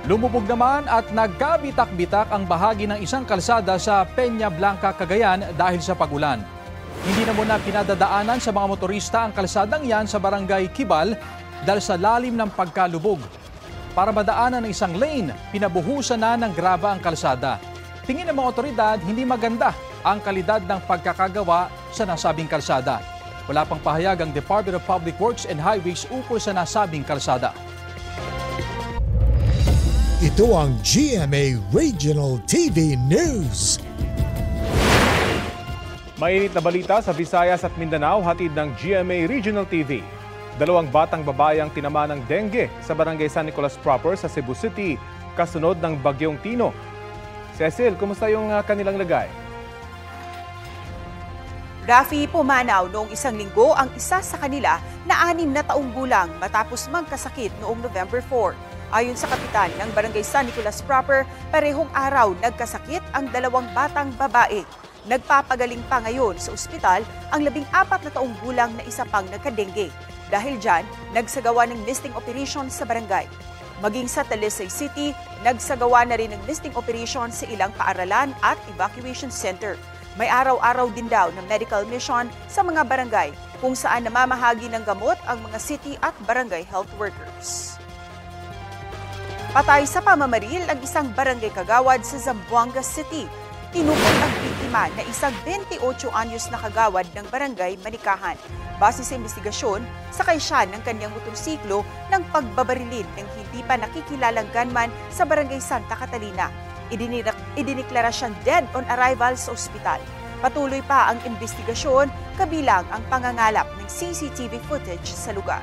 Lumubog naman at nagkabitak-bitak ang bahagi ng isang kalsada sa Peña Blanca, Cagayan dahil sa pagulan. Hindi na muna pinadadaanan sa mga motorista ang kalsadang yan sa barangay Kibal dahil sa lalim ng pagkalubog. Para madaanan ng isang lane, pinabuhusan na ng graba ang kalsada. Tingin ng mga otoridad, hindi maganda ang kalidad ng pagkakagawa sa nasabing kalsada. Wala pang pahayag ang Department of Public Works and Highways ukol sa nasabing kalsada. Ito ang GMA Regional TV News. Mainit na balita sa Visayas at Mindanao, hatid ng GMA Regional TV. 2 batang babae ang tinamaan ng dengue sa barangay San Nicolas proper sa Cebu City, kasunod ng bagyong Tino. Cecil, kumusta yung kanilang lagay? Rafi, pumanaw noong isang linggo ang isa sa kanila na 6 na taong gulang matapos magkasakit noong November 4. Ayon sa kapitan ng barangay San Nicolas proper, parehong araw nagkasakit ang 2 batang babae. Nagpapagaling pa ngayon sa ospital ang 14 na taong gulang na isa pang nagka-dengue. Dahil dyan, nagsagawa ng misting operation sa barangay. Maging sa Talisay City, nagsagawa na rin ng misting operation sa ilang paaralan at evacuation center. May araw-araw din daw ng medical mission sa mga barangay kung saan namamahagi ng gamot ang mga city at barangay health workers. Patay sa pamamaril ang isang barangay kagawad sa Zamboanga City. Tinukod ang biktima na isang 28 anyos na kagawad ng barangay Manikahan. Base sa investigasyon, sakay siya ng kanyang motorsiklo ng pagbabarilin ng hindi pa nakikilalang gunman sa barangay Santa Catalina. Idiniklara siyang dead on arrival sa ospital. Patuloy pa ang investigasyon, kabilang ang pangangalap ng CCTV footage sa lugar.